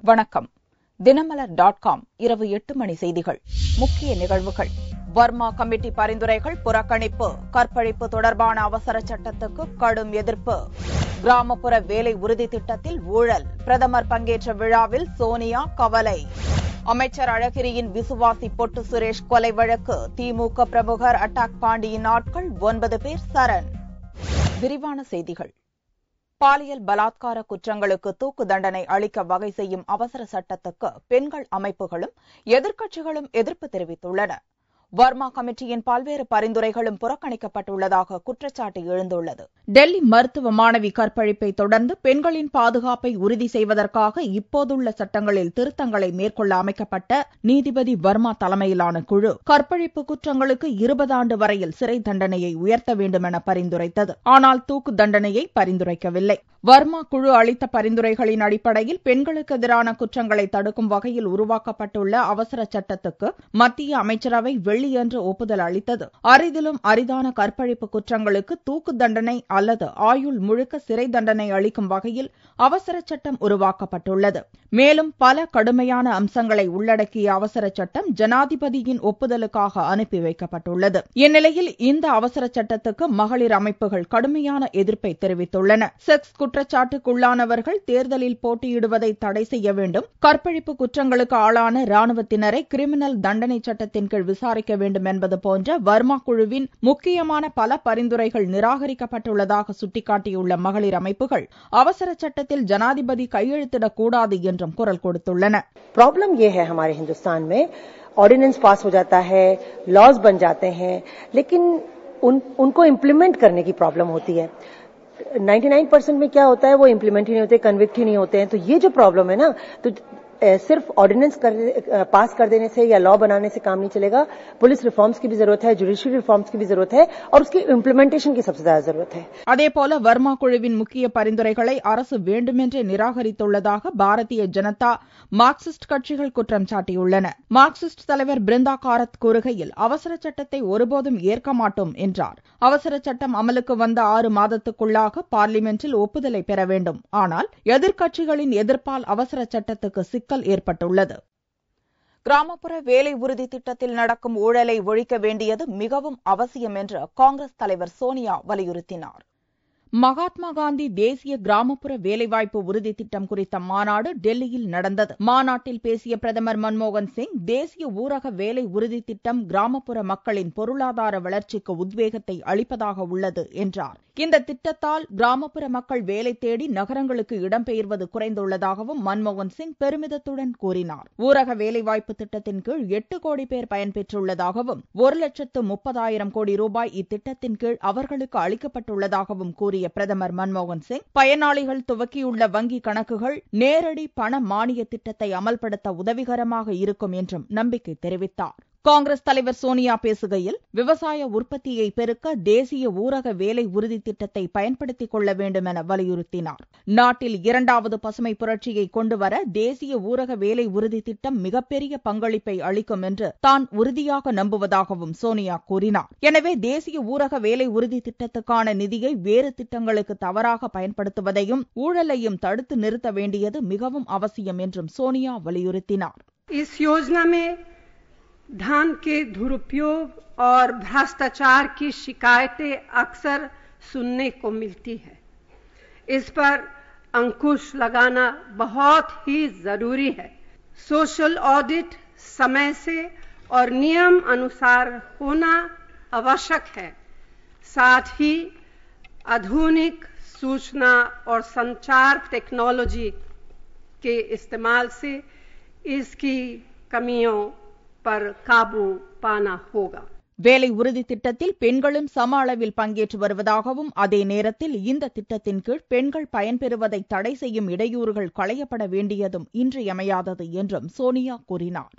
வணக்கம். தினமலர்.com இரவு 8 மணி செய்திகள். முக்கிய நிகழ்வுகள். வர்மா கமிட்டி பரிந்துரைகள் புறக்கணிப்பு. கற்பழிப்பு தொடர்பான அவசர சட்டத்துக்கு கடும் எதிர்ப்பு. கிராமப்புற வேலை உறுதி திட்டத்தில் ஊழல். பிரதமர் பங்கேற்ற விழாவில் சோனியா கவலை. அமைச்சர் அழகிரியின் விசுவாசி பொட்டு சுரேஷ் கொலை வழக்கு. திமுக பிரமுகர் அட்டாக் பாண்டியின் ஆட்கள் 9 பேர் சரண். விரிவான செய்திகள். பாலியல் பலாத்கார குற்றங்களுக்கு தூக்கு தண்டனை அளிக்க வகை செய்யும் அவசர சட்டத்துக்கு பெண்கள் அமைப்புகளும் எதிர்க்கட்சிகளும் எதிர்ப்பு தெரிவித்துள்ளன. வர்மா கமிட்டியின் பல்வேறு பரிந்துரைகளும் புறக்கணிக்கப்பட்டுள்ளதாக குற்றச்சாட்டு எழுந்துள்ளது. டெல்லி மருத்துவ மாணவி கற்பழிப்பை தொடர்ந்து பெண்களின் பாதுகாப்பை உறுதி செய்வதற்காக இப்போதுள்ள சட்டங்களில் திருத்தங்களை மேற்கொள்ள அமைக்கப்பட்ட நீதிபதி வர்மா தலைமையிலான குழு கற்பழிப்பு குற்றங்களுக்கு 20 ஆண்டு வரையில் சிறை தண்டனையை உயர்த்த வேண்டும் என பரிந்துரைத்தது. ஆனால் தூக்கு தண்டனையை பரிந்துரைக்கவில்லை. வர்மா குழு அளித்த பரிந்துரைகளின் அடிப்படையில் பெண்களுக்கு எதிரான குற்றங்களை தடுக்கும் வகையில் உருவாக்கப்பட்டுள்ள அவசர சட்டத்துக்கு மத்திய அமைச்சரவை வெள்ளியன்று ஒப்புதல் அளித்தது. அரிதிலும் அரிதான கற்பழிப்பு குற்றங்களுக்கு தூக்கு தண்டனை அல்லது ஆயுள் முழுக்க சிறை தண்டனை அளிக்கும் வகையில் அவசர சட்டம் உருவாக்கப்பட்டுள்ளது. மேலும் பல கடுமையான அம்சங்களை உள்ளடக்கிய அவசர சட்டம் ஜனாதிபதியின் ஒப்புதலுக்காக அனுப்பி வைக்கப்பட்டுள்ளது. இந்நிலையில் இந்த அவசர சட்டத்துக்கு மகளிர் அமைப்புகள் கடுமையான எதிர்ப்பை தெரிவித்துள்ளன. செக்ஸ் குற்றச்சாட்டுக்குள்ளானவர்கள் தேர்தலில் போட்டியிடுவதை தடை செய்ய வேண்டும். கற்பழிப்பு குற்றங்களுக்கு ஆளான ராணுவத்தினரை கிரிமினல் தண்டனை சட்டத்தின் கீழ் விசாரிக்க வேண்டும் என்பது போன்ற வர்மா குழுவின் முக்கியமான பல பரிந்துரைகள் நிராகரிக்கப்பட்டுள்ளதாக சுட்டிக்காட்டியுள்ள மகளிர் அமைப்புகள் அவசர சட்டத்தில் ஜனாதிபதி கையெழுத்திடக்கூடாது என்றும் குரல் கொடுத்துள்ளன. प्रॉब्लम ये है हमारे हिंदुस्तान में ऑर्डिनेंस पास हो जाता है, लॉज बन जाते हैं, लेकिन उनको इम्प्लीमेंट करने की प्रॉब्लम होती है. 99% में क्या होता है, वो इम्प्लीमेंट ही नहीं होते, कन्विक्ट ही नहीं होते हैं. तो ये जो प्रॉब्लम है ना, तो सिर्फ ऑर्डिनेंस पास कर देने से या लॉ बनाने से काम नहीं चलेगा. पुलिस रिफॉर्म्स की भी जरूरत है, जुडिशियरी रिफॉर्म्स की भी जरूरत है और उसकी इम्प्लीमेंटेशन की सबसे ज्यादा जरूरत है. அதேபோல வர்மா குழுவின் முக்கிய பரிந்துரைகளை அரசு வேண்டுமென்றே நிராகரித்துள்ளதாக பாரதிய ஜனதா மார்க்சிஸ்ட் கட்சிகள் குற்றம் சாட்டியுள்ளன. மார்க்சிஸ்ட் தலைவர் பிருந்தா காரத் கூறுகையில் அவசர சட்டத்தை ஒருபோதும் ஏற்க மாட்டோம் என்றார். அவசர சட்டம் அமலுக்கு வந்த 6 மாதத்துக்குள்ளாக பார்லிமென்டில் ஒப்புதலை பெற வேண்டும். ஆனால் எதிர்க்கட்சிகளின் எதிர்ப்பால் அவசர சட்டத்துக்கு சிக்கல் ஏற்பட்டுள்ளது. கிராமப்புற வேலை உறுதி திட்டத்தில் நடக்கும் ஊழலை ஒழிக்க வேண்டியது மிகவும் அவசியம் என்று காங்கிரஸ் தலைவர் சோனியா வலியுறுத்தினார். மகாத்மா காந்தி தேசிய கிராமப்புற வேலைவாய்ப்பு உறுதி திட்டம் குறித்த மாநாடு டெல்லியில் நடந்தது. மாநாட்டில் பேசிய பிரதமர் மன்மோகன் சிங், தேசிய ஊரக வேலை உறுதி திட்டம் கிராமப்புற மக்களின் பொருளாதார வளர்ச்சிக்கு உத்வேகத்தை அளிப்பதாக உள்ளது என்றார். இந்த திட்டத்தால் கிராமப்புற மக்கள் வேலை தேடி நகரங்களுக்கு இடம்பெயர்வது குறைந்துள்ளதாகவும் மன்மோகன் சிங் பெருமிதத்துடன் கூறினார். ஊரக வேலைவாய்ப்பு திட்டத்தின் கீழ் 8 கோடி பேர் பயன்பெற்றுள்ளதாகவும் 1,30,000 கோடி ரூபாய் இத்திட்டத்தின் கீழ் அவர்களுக்கு அளிக்கப்பட்டுள்ளதாகவும் கூறிய பிரதமர் மன்மோகன் சிங், பயனாளிகள் துவக்கியுள்ள வங்கி கணக்குகள் நேரடி பண மானிய திட்டத்தை அமல்படுத்த உதவிகரமாக இருக்கும் என்றும் நம்பிக்கை தெரிவித்தார். காங்கிரஸ் தலைவர் சோனியா பேசுகையில், விவசாய உற்பத்தியை பெருக்க தேசிய ஊரக வேலை உறுதி திட்டத்தை பயன்படுத்திக் கொள்ள வேண்டும் என வலியுறுத்தினார். நாட்டில் 2வது பசுமை புரட்சியை கொண்டுவர தேசிய ஊரக வேலை உறுதி திட்டம் மிகப்பெரிய பங்களிப்பை அளிக்கும் என்று தான் உறுதியாக நம்புவதாகவும் சோனியா கூறினார். எனவே தேசிய ஊரக வேலை உறுதி திட்டத்துக்கான நிதியை வேறு திட்டங்களுக்கு தவறாக பயன்படுத்துவதையும் ஊழலையும் தடுத்து நிறுத்த வேண்டியது மிகவும் அவசியம் என்றும் சோனியா வலியுறுத்தினார். धन के दुरुपयोग और भ्रष्टाचार की शिकायतें अक्सर सुनने को मिलती है. इस पर अंकुश लगाना बहुत ही जरूरी है. सोशल ऑडिट समय से और नियम अनुसार होना आवश्यक है. साथ ही आधुनिक सूचना और संचार टेक्नोलॉजी के इस्तेमाल से इसकी कमियों पर काबू पाना होगा. வேலை உறுதி திட்டத்தில் பெண்களும் சம அளவில் பங்கேற்று வருவதாகவும் அதே நேரத்தில் இந்த திட்டத்தின் கீழ் பெண்கள் பயன்பெறுவதை தடை செய்யும் இடையூறுகள் களையப்பட வேண்டியதும் இன்றியமையாதது என்றும் சோனியா கூறினார்.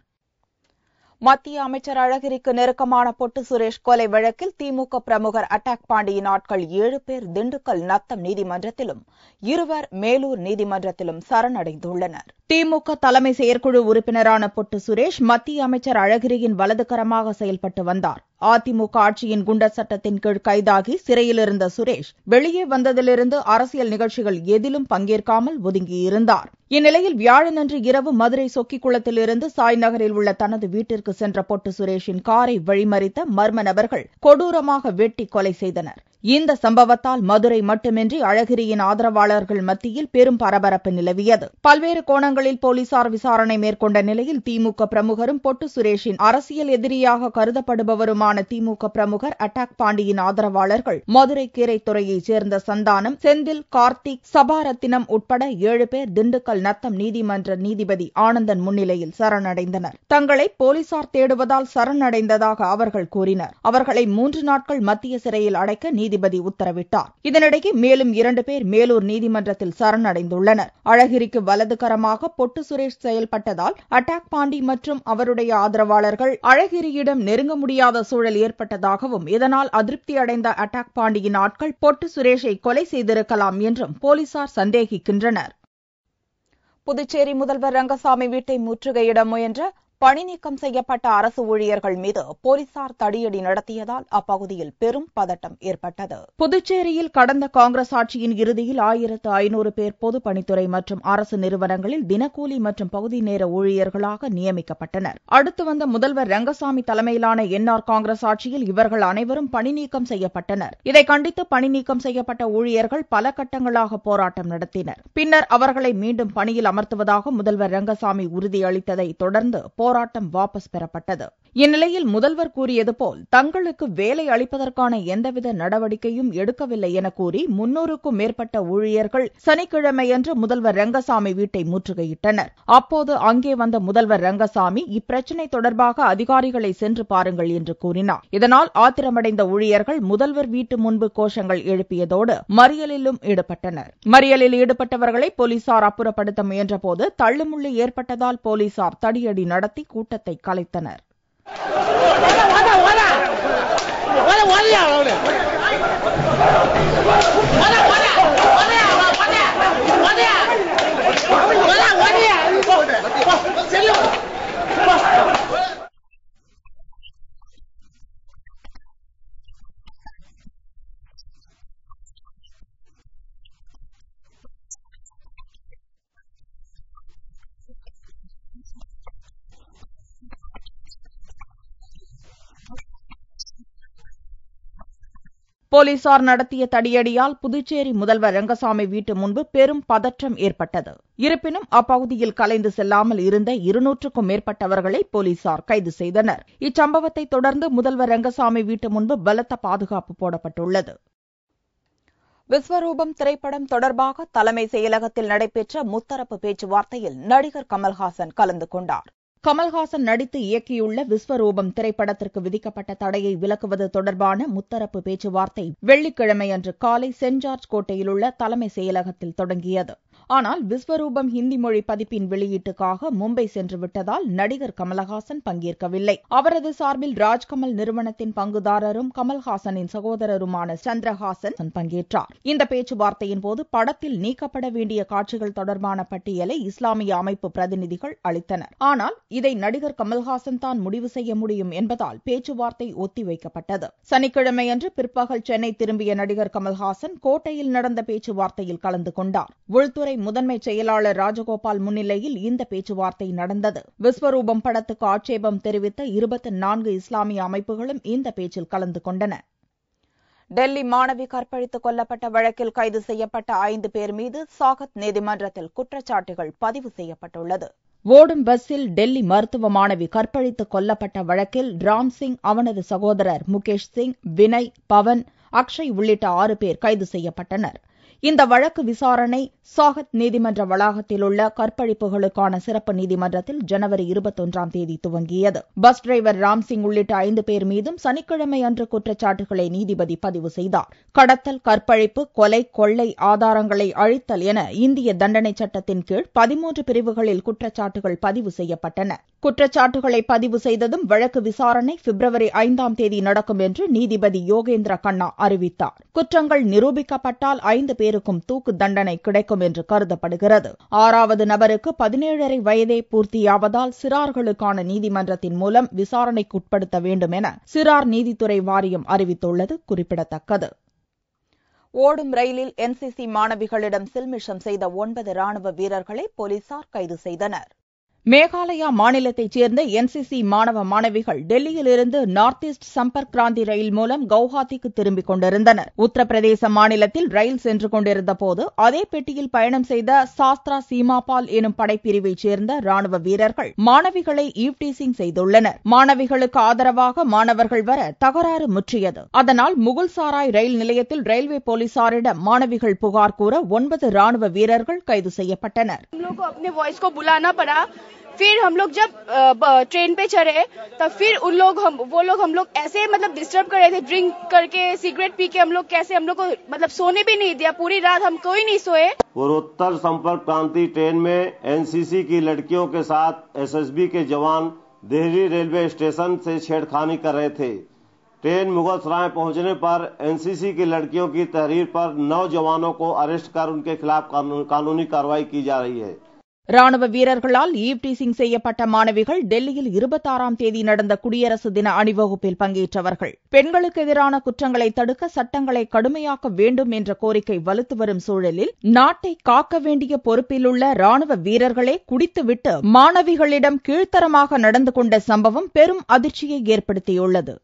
மத்திய அமைச்சர் அழகிரிக்கு நெருக்கமான பொட்டு சுரேஷ் கொலை வழக்கில் திமுக பிரமுகர் அட்டாக் பாண்டியின் ஆட்கள் 7 பேர் திண்டுக்கல் நத்தம் நீதிமன்றத்திலும் 2 மேலூர் நீதிமன்றத்திலும் சரணடைந்துள்ளனர். திமுக தலைமை செயற்குழு உறுப்பினரான பொட்டு சுரேஷ் மத்திய அமைச்சர் அழகிரியின் வலதுகரமாக செயல்பட்டு வந்தார். அதிமுக ஆட்சியின் குண்டர் சட்டத்தின் கீழ் கைதாகி சிறையில் இருந்த சுரேஷ் வெளியே வந்ததிலிருந்து அரசியல் நிகழ்ச்சிகள் எதிலும் பங்கேற்காமல் ஒதுங்கியிருந்தார். இந்நிலையில் வியாழனன்று இரவு மதுரை சொக்கிக்குளத்திலிருந்து சாய் நகரில் உள்ள தனது வீட்டிற்கு சென்ற பொட்டு சுரேஷின் காரை வழிமறித்த மர்ம நபர்கள் கொடூரமாக வெட்டி கொலை செய்தனர். இந்த சம்பவத்தால் மதுரை மட்டுமின்றி அழகிரியின் ஆதரவாளர்கள் மத்தியில் பெரும் பரபரப்பு நிலவியது. பல்வேறு கோணங்களில் போலீசார் விசாரணை மேற்கொண்ட நிலையில் திமுக பிரமுகரும் பொட்டு சுரேஷின் அரசியல் எதிரியாக கருதப்படுபவருமான திமுக பிரமுகர் அட்டாக் பாண்டியின் ஆதரவாளர்கள் மதுரை கீரைத்துறையைச் சேர்ந்த சந்தானம், செந்தில், கார்த்திக், சபாரத்தினம் உட்பட 7 பேர் திண்டுக்கல் நத்தம் நீதிமன்ற நீதிபதி ஆனந்தன் முன்னிலையில் சரணடைந்தனர். தங்களை போலீசார் தேடுவதால் சரணடைந்ததாக அவர்கள் கூறினர். அவர்களை 3 நாட்கள் மத்திய சிறையில் அடைக்க நீதிபதி உத்தரவிட்டார். இதனிடையே மேலும் 2 பேர் மேலூர் நீதிமன்றத்தில் சரணடைந்துள்ளனர். அழகிரிக்கு வலதுகரமாக பொட்டு சுரேஷ் செயல்பட்டதால் அட்டாக் பாண்டி மற்றும் அவருடைய ஆதரவாளர்கள் அழகிரியிடம் நெருங்க முடியாத சூழல் ஏற்பட்டதாகவும் இதனால் அதிருப்தி அடைந்த அட்டாக் பாண்டியின் ஆட்கள் பொட்டு சுரேஷை கொலை செய்திருக்கலாம் என்றும் போலீசார் சந்தேகிக்கின்றனர். புதுச்சேரி முதல்வர் ரங்கசாமி வீட்டை முற்றுகையிட முயன்ற பணி நீக்கம் செய்யப்பட்ட அரசு ஊழியர்கள் மீது போலீசார் தடியடி நடத்தியதால் அப்பகுதியில் பெரும் பதட்டம் ஏற்பட்டது. புதுச்சேரியில் கடந்த காங்கிரஸ் ஆட்சியின் இறுதியில் 1500 பேர் பொதுப்பணித்துறை மற்றும் அரசு நிறுவனங்களில் தினக்கூலி மற்றும் பகுதி நேர ஊழியர்களாக நியமிக்கப்பட்டனர். அடுத்து வந்த முதல்வர் ரங்கசாமி தலைமையிலான என்ஆர் காங்கிரஸ் ஆட்சியில் இவர்கள் அனைவரும் பணி நீக்கம் செய்யப்பட்டனர். இதை கண்டித்து பணி நீக்கம் செய்யப்பட்ட ஊழியர்கள் பல கட்டங்களாக போராட்டம் நடத்தினர். பின்னர் அவர்களை மீண்டும் பணியில் அமர்த்துவதாக முதல்வர் ரங்கசாமி உறுதியளித்ததை தொடர்ந்து போராட்டம் வாபஸ் பெறப்பட்டது. இந்நிலையில் முதல்வர் கூறியது போல் தங்களுக்கு வேலை அளிப்பதற்கான எந்தவித நடவடிக்கையும் எடுக்கவில்லை என கூறி 300க்கும் மேற்பட்ட ஊழியர்கள் சனிக்கிழமையன்று முதல்வர் ரங்கசாமி வீட்டை முற்றுகையிட்டனர். அப்போது அங்கே வந்த முதல்வர் ரங்கசாமி இப்பிரச்சினை தொடர்பாக அதிகாரிகளை சென்று பாருங்கள் என்று கூறினார். இதனால் ஆத்திரமடைந்த ஊழியர்கள் முதல்வர் வீட்டு முன்பு கோஷங்கள் எழுப்பியதோடு மறியலிலும் ஈடுபட்டனர். மறியலில் ஈடுபட்டவர்களை போலீசார் அப்புறப்படுத்த முயன்றபோது தள்ளுமுள்ளு ஏற்பட்டதால் போலீசார் தடியடி நடத்தி கூட்டத்தை கலைத்தனர். போலீசார் நடத்திய தடியடியால் புதுச்சேரி முதல்வர் ரங்கசாமி வீட்டு முன்பு பெரும் பதற்றம் ஏற்பட்டது. இருப்பினும் அப்பகுதியில் கலைந்து செல்லாமல் இருந்த 200க்கும் மேற்பட்டவர்களை போலீசார் கைது செய்தனர். இச்சம்பவத்தை தொடர்ந்து முதல்வர் ரங்கசாமி வீட்டு முன்பு பலத்த பாதுகாப்பு போடப்பட்டுள்ளது. விஸ்வரூபம் திரைப்படம் தொடர்பாக தலைமை செயலகத்தில் நடைபெற்ற முத்தரப்பு பேச்சுவார்த்தையில் நடிகர் கமல்ஹாசன் கலந்து கொண்டார். கமல்ஹாசன் நடித்து இயக்கியுள்ள விஸ்வரூபம் திரைப்படத்திற்கு விதிக்கப்பட்ட தடையை விலக்குவது தொடர்பான முத்தரப்பு பேச்சுவார்த்தை வெள்ளிக்கிழமையன்று காலை சென்ட் ஜார்ஜ் கோட்டையிலுள்ள தலைமை செயலகத்தில் தொடங்கியது. ஆனால் விஸ்வரூபம் ஹிந்தி மொழி பதிப்பின் வெளியீட்டுக்காக மும்பை சென்று விட்டதால் நடிகர் கமல்ஹாசன் பங்கேற்கவில்லை. அவரது சார்பில் ராஜ்கமல் நிறுவனத்தின் பங்குதாரரும் கமல்ஹாசனின் சகோதரருமான சந்திரஹாசன் பங்கேற்றார். இந்த பேச்சுவார்த்தையின் போது படத்தில் நீக்கப்பட வேண்டிய காட்சிகள் தொடர்பான பட்டியலை இஸ்லாமிய அமைப்பு பிரதிநிதிகள் அளித்தனர். ஆனால் இதை நடிகர் கமல்ஹாசன் தான் முடிவு செய்ய முடியும் என்பதால் பேச்சுவார்த்தை ஒத்திவைக்கப்பட்டது. சனிக்கிழமையன்று பிற்பகல் சென்னை திரும்பிய நடிகர் கமல்ஹாசன் கோட்டையில் நடந்த பேச்சுவார்த்தையில் கலந்து கொண்டார். உள்துறை முதன்மை செயலாளர் ராஜகோபால் முன்னிலையில் இந்த பேச்சுவார்த்தை நடந்தது. விஸ்வரூபம் படத்துக்கு ஆட்சேபம் தெரிவித்த 24 இஸ்லாமிய அமைப்புகளும் இந்த பேச்சில் கலந்து கொண்டன. டெல்லி மாணவி கற்பழித்துக் கொல்லப்பட்ட வழக்கில் கைது செய்யப்பட்ட 5 பேர் மீது சாகத் நீதிமன்றத்தில் குற்றச்சாட்டுகள் பதிவு செய்யப்பட்டுள்ளது. ஓடும் பஸ்ஸில் டெல்லி மருத்துவ மாணவி கற்பழித்துக் கொல்லப்பட்ட வழக்கில் ராம்சிங், அவனது சகோதரர் முகேஷ் சிங், வினய், பவன், அக்ஷய் உள்ளிட்ட 6 பேர் கைது செய்யப்பட்டனர். இந்த வழக்கு விசாரணை சாகத் நீதிமன்ற வளாகத்தில் உள்ள கற்பழிப்புகளுக்கான சிறப்பு நீதிமன்றத்தில் ஜனவரி 21ஆம் தேதி துவங்கியது. பஸ் டிரைவர் ராம்சிங் உள்ளிட்ட 5 பேர் மீதும் சனிக்கிழமை அன்று குற்றச்சாட்டுகளை நீதிபதி பதிவு செய்தார். கடத்தல், கற்பழிப்பு, கொலை, கொள்ளை, ஆதாரங்களை அழித்தல் என இந்திய தண்டனை சட்டத்தின் கீழ் 13 பிரிவுகளில் குற்றச்சாட்டுகள் பதிவு செய்யப்பட்டன. குற்றச்சாட்டுகளை பதிவு செய்ததும் வழக்கு விசாரணை பிப்ரவரி 5ஆம் தேதி நடக்கும் என்று நீதிபதி யோகேந்திர கண்ணா அறிவித்தார். குற்றங்கள் நிரூபிக்கப்பட்டால் 5 பேர் பேருக்கும் தூக்கு தண்டனை கிடைக்கும் என்று கருதப்படுகிறது. 6வது நபருக்கு 17.5 வயதே பூர்த்தியாவதால் சிறார்களுக்கான நீதிமன்றத்தின் மூலம் விசாரணைக்குட்படுத்த வேண்டும் என சிறார் நீதித்துறை வாரியம் அறிவித்துள்ளது குறிப்பிடத்தக்கது. ஓடும் ரயிலில் என்சிசி மாணவிகளிடம் சில்மிஷம் செய்த 9 ராணுவ வீரர்களை போலீசார் கைது செய்தனர். மேகாலயா மாநிலத்தைச் சேர்ந்த என்சிசி மாணவ மாணவிகள் டெல்லியிலிருந்து நார்த் ஈஸ்ட் சம்பர்க் கிராந்தி ரயில் மூலம் கவுஹாத்திக்கு திரும்பிக் கொண்டிருந்தனர். உத்தரப்பிரதேச மாநிலத்தில் ரயில் சென்று கொண்டிருந்த போது அதே பெட்டியில் பயணம் செய்த சாஸ்திரா சீமாபால் எனும் படைப்பிரிவைச் சேர்ந்த ராணுவ வீரர்கள் மாணவிகளை ஈவ்டீசிங் செய்துள்ளனர். மாணவிகளுக்கு ஆதரவாக மாணவர்கள் வர தகராறு முற்றியது. அதனால் முகுல்சாராய் ரயில் நிலையத்தில் ரயில்வே போலீசாரிடம் மாணவிகள் புகார் கூற 9 ராணுவ வீரர்கள் கைது செய்யப்பட்டனர். फिर हम लोग जब ट्रेन पे चढ़े तब फिर वो लोग हम लोग ऐसे मतलब डिस्टर्ब कर रहे थे, ड्रिंक करके सिगरेट पी के हम लोग को मतलब सोने भी नहीं दिया. पूरी रात हम कोई नहीं सोए. पूर्वोत्तर संपर्क क्रांति ट्रेन में एनसीसी की लड़कियों के साथ एसएसबी के जवान देहरी रेलवे स्टेशन से छेड़खानी कर रहे थे. ट्रेन मुगलसराय पहुंचने पर एनसीसी की लड़कियों की तहरीर पर 9 जवानों को अरेस्ट कर उनके खिलाफ कानूनी कार्रवाई की जा रही है. ராணுவ வீரர்களால் ஈவ்டீசிங் செய்யப்பட்ட மாணவிகள் டெல்லியில் 26ஆம் தேதி நடந்த குடியரசு தின அணிவகுப்பில் பங்கேற்றவர்கள். பெண்களுக்கு எதிரான குற்றங்களை தடுக்க சட்டங்களை கடுமையாக்க வேண்டும் என்ற கோரிக்கை வலுத்து வரும் சூழலில் நாட்டை காக்க வேண்டிய பொறுப்பிலுள்ள ராணுவ வீரர்களே குடித்துவிட்டு மாணவிகளிடம் கீழ்த்தரமாக நடந்து கொண்ட சம்பவம் பெரும் அதிர்ச்சியை ஏற்படுத்தியுள்ளது.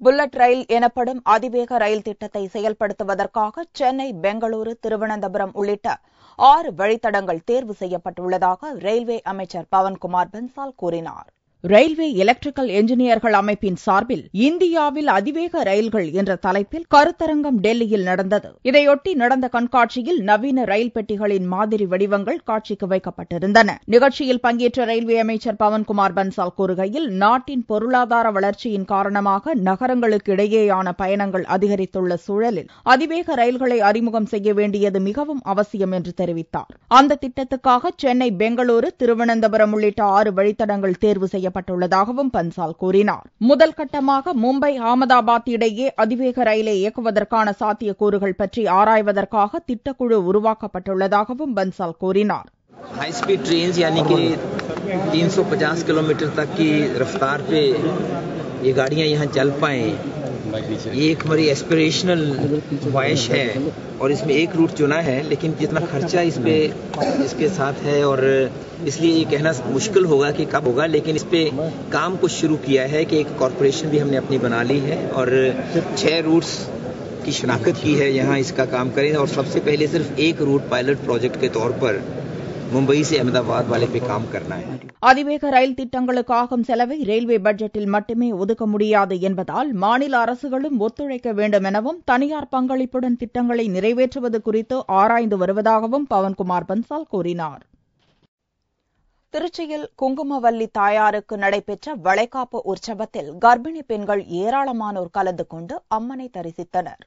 புல்லட் ரயில் எனப்படும் அதிவேக ரயில் திட்டத்தை செயல்படுத்துவதற்காக சென்னை, பெங்களூரு, திருவனந்தபுரம் உள்ளிட்ட 6 வழித்தடங்கள் தேர்வு செய்யப்பட்டுள்ளதாக ரயில்வே அமைச்சர் பவன்குமார் பன்சால் கூறினார். ரயில்வே எலக்ட்ரிக்கல் என்ஜினியர்கள் அமைப்பின் சார்பில் இந்தியாவில் அதிவேக ரயில்கள் என்ற தலைப்பில் கருத்தரங்கம் டெல்லியில் நடந்தது. இதையொட்டி நடந்த கண்காட்சியில் நவீன ரயில் பெட்டிகளின் மாதிரி வடிவங்கள் காட்சிக்கு வைக்கப்பட்டிருந்தன. நிகழ்ச்சியில் பங்கேற்ற ரயில்வே அமைச்சர் பவன்குமார் பன்சால் கூறுகையில், நாட்டின் பொருளாதார வளர்ச்சியின் காரணமாக நகரங்களுக்கு இடையேயான பயணங்கள் அதிகரித்துள்ள சூழலில் அதிவேக ரயில்களை அறிமுகம் செய்ய வேண்டியது மிகவும் அவசியம் என்று தெரிவித்தார். அந்த திட்டத்துக்காக சென்னை, பெங்களூரு, திருவனந்தபுரம் உள்ளிட்ட 6 வழித்தடங்கள் தேர்வு செய்யப்பட்டுள்ளதாகவும் பன்சால் கூறினார். முதல் கட்டமாக மும்பை, அகமதாபாத் இடையே அதிவேக ரயிலை இயக்குவதற்கான சாத்தியக்கூறுகள் பற்றி ஆராய்வதற்காக திட்டக்குழு உருவாக்கப்பட்டுள்ளதாகவும் பன்சால் கூறினார். हाई स्पीड ट्रेन यानी कि 350 किलोमीटर तक की रफ्तार पे ये गाड़ियां यहाँ चल पाएं, ये एक हमारी एस्पिरेशनल ख्वाहिश है और इसमें एक रूट चुना है, लेकिन जितना खर्चा इसके साथ है और इसलिए ये कहना मुश्किल होगा कि कब होगा, लेकिन इस पे काम कुछ शुरू किया है कि एक कॉरपोरेशन भी हमने अपनी बना ली है और 6 रूट्स की शिनाख्त की है, यहाँ इसका काम करें और सबसे पहले सिर्फ एक रूट पायलट प्रोजेक्ट के तौर पर மும்பை से अहमदाबाद वाले पे काम करना है. அதிவேக ரயில் திட்டங்களுக்கு ஆகும் செலவை ரயில்வே பட்ஜெட்டில் மட்டுமே ஒதுக்க முடியாது என்பதால் மாநில அரசுகளும் ஒத்துழைக்க வேண்டும் எனவும் தனியார் பங்களிப்புடன் திட்டங்களை நிறைவேற்றுவது குறித்து ஆராய்ந்து வருவதாகவும் பவன்குமார் பன்சால் கூறினார். திருச்சியில் குங்குமவல்லி தாயாருக்கு நடைபெற்ற வளைகாப்பு உற்சவத்தில் கர்ப்பிணி பெண்கள் ஏராளமானோர் கலந்து கொண்டு அம்மனை தரிசித்தனர்.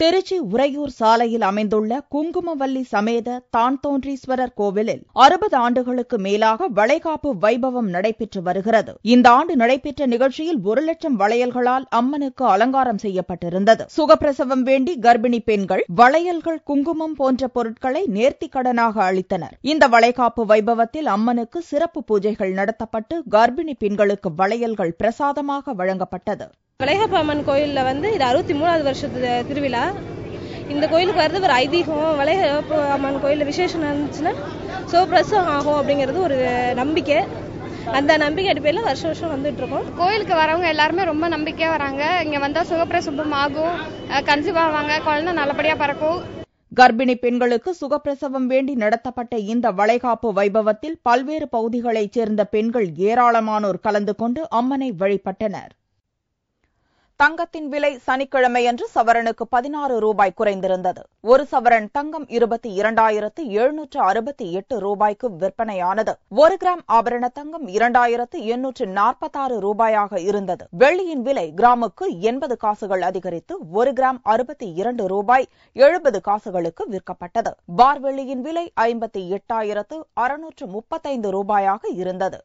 திருச்சி உறையூர் சாலையில் அமைந்துள்ள குங்குமவல்லி சமேத தான்தோன்றீஸ்வரர் கோவிலில் 60 ஆண்டுகளுக்கு மேலாக வளைகாப்பு வைபவம் நடைபெற்று வருகிறது. இந்த ஆண்டு நடைபெற்ற நிகழ்ச்சியில் 1 லட்சம் வளையல்களால் அம்மனுக்கு அலங்காரம் செய்யப்பட்டிருந்தது. சுகப்பிரசவம் வேண்டி கர்ப்பிணி பெண்கள் வளையல்கள், குங்குமம் போன்ற பொருட்களை நேர்த்திக் கடனாக அளித்தனர். இந்த வளைகாப்பு வைபவத்தில் அம்மனுக்கு சிறப்பு பூஜைகள் நடத்தப்பட்டு கர்ப்பிணி பெண்களுக்கு வளையல்கள் பிரசாதமாக வழங்கப்பட்டது. வளைகாப்பு அம்மன் கோயிலில் இது 63வது வருஷத்து திருவிழா. இந்த கோயிலுக்கு வர்றது ஒரு ஐதீகம். வளைகாப்பு அம்மன் கோயிலில் விசேஷம் இருந்துச்சுன்னா சுகப்பிரசவம் ஆகும் அப்படிங்கிறது ஒரு நம்பிக்கை. அந்த நம்பிக்கை அடிப்படையில் வருஷம் வருஷம் வந்துட்டு இருக்கோம். கோயிலுக்கு வரவங்க எல்லாருமே ரொம்ப நம்பிக்கையா வராங்க. இங்க வந்தா சுகப்பிரசவம் ஆகும், கன்சீவ் ஆவாங்க, குழந்தை நல்லபடியா பிறக்கும். கர்ப்பிணி பெண்களுக்கு சுகப்பிரசவம் வேண்டி நடத்தப்பட்ட இந்த வளைகாப்பு வைபவத்தில் பல்வேறு பகுதிகளைச் சேர்ந்த பெண்கள் ஏராளமானோர் கலந்து கொண்டு அம்மனை வழிபட்டனர். தங்கத்தின் விலை சனிக்கிழமையன்று சவரனுக்கு 16 ரூபாய் குறைந்திருந்தது. 1 சவரன் தங்கம் 22,768 ரூபாய்க்கு விற்பனையானது. 1 கிராம் ஆபரண தங்கம் 2,846 ரூபாயாக இருந்தது. வெள்ளியின் விலை கிராமுக்கு 80 காசுகள் அதிகரித்து 1 கிராம் 62 ரூபாய் 70 காசுகளுக்கு விற்கப்பட்டது. பார் வெள்ளியின் விலை 58,635 ரூபாயாக இருந்தது.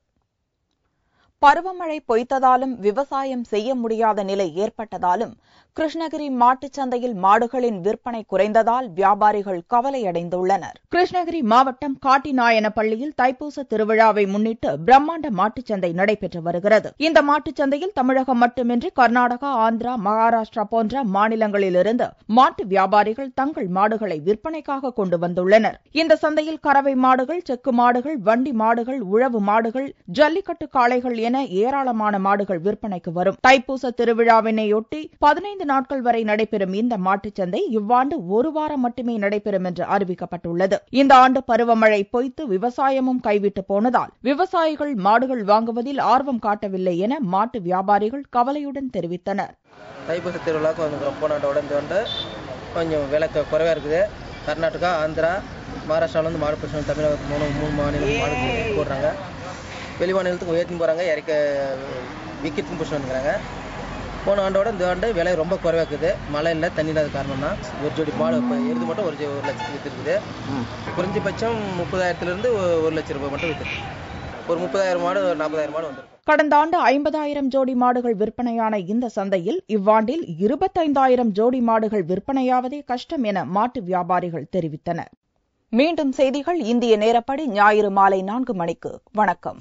பருவமழை பொய்த்ததாலும் விவசாயம் செய்ய முடியாத நிலை ஏற்பட்டதாலும் கிருஷ்ணகிரி மாட்டுச் சந்தையில் மாடுகளின் விற்பனை குறைந்ததால் வியாபாரிகள் கவலையடைந்துள்ளனர். கிருஷ்ணகிரி மாவட்டம் காட்டிநாயனப்பள்ளியில் தைப்பூச திருவிழாவை முன்னிட்டு பிரம்மாண்ட மாட்டுச் சந்தை நடைபெற்று வருகிறது. இந்த மாட்டுச் சந்தையில் தமிழகம் மட்டுமின்றி கர்நாடகா, ஆந்திரா, மகாராஷ்டிரா போன்ற மாநிலங்களிலிருந்து மாட்டு வியாபாரிகள் தங்கள் மாடுகளை விற்பனைக்காக கொண்டு வந்துள்ளனர். இந்த சந்தையில் கறவை மாடுகள், செக்கு மாடுகள், வண்டி மாடுகள், உழவு மாடுகள், ஜல்லிக்கட்டு காளைகள் என ஏராளமான மாடுகள் விற்பனைக்கு வரும். தைப்பூச திருவிழாவினையொட்டி 15 நாட்கள் வரை நடைபெறும் இந்த மாட்டுச் சந்தை இவ்வாண்டு ஒரு வாரம் மட்டுமே நடைபெறும் என்று அறிவிக்கப்பட்டுள்ளது. இந்த ஆண்டு பருவமழை பொய்த்து விவசாயமும் கைவிட்டு போனதால் விவசாயிகள் மாடுகள் வாங்குவதில் ஆர்வம் காட்டவில்லை என மாட்டு வியாபாரிகள் கவலையுடன் தெரிவித்தனர். தைப்பூச திருவிழாவுக்கு போன ஆண்டோட கொஞ்சம் விலை குறைவா இருக்குது. கர்நாடகா, ஆந்திரா, மகாராஷ்டிராவிலிருந்து மாடு பிரச்சனை, தமிழகத்துக்கு மூணு மாநிலம் மாடு போடுறாங்க. வெளி மாநிலத்துக்கு உயர்த்தி போறாங்க, இறக்க விக்கெட்டும் பிடிச்சி வந்துக்கிறாங்க. போன ஆண்டோட இந்த ஆண்டு விலை ரொம்ப குறைவா இருக்குது. மழை இல்லை, தண்ணி இல்லாத காரணம் தான். ஒரு ஜோடி மாடு எருது மட்டும் 1 லட்சத்துக்கு விற்றுருக்குது. குறைஞ்சபட்சம் 30,000 1 லட்சம் ரூபாய் மட்டும் விற்று. ஒரு 30,000 மாடு 40,000 மாடு வந்துருக்கு. கடந்த ஆண்டு 50,000 ஜோடி மாடுகள் விற்பனையான இந்த சந்தையில் இவ்வாண்டில் 25,000 ஜோடி மாடுகள் விற்பனையாவதே கஷ்டம் என மாட்டு வியாபாரிகள் தெரிவித்தனர். மீண்டும் செய்திகள் இந்திய நேரப்படி ஞாயிறு மாலை 4 மணிக்கு. வணக்கம்.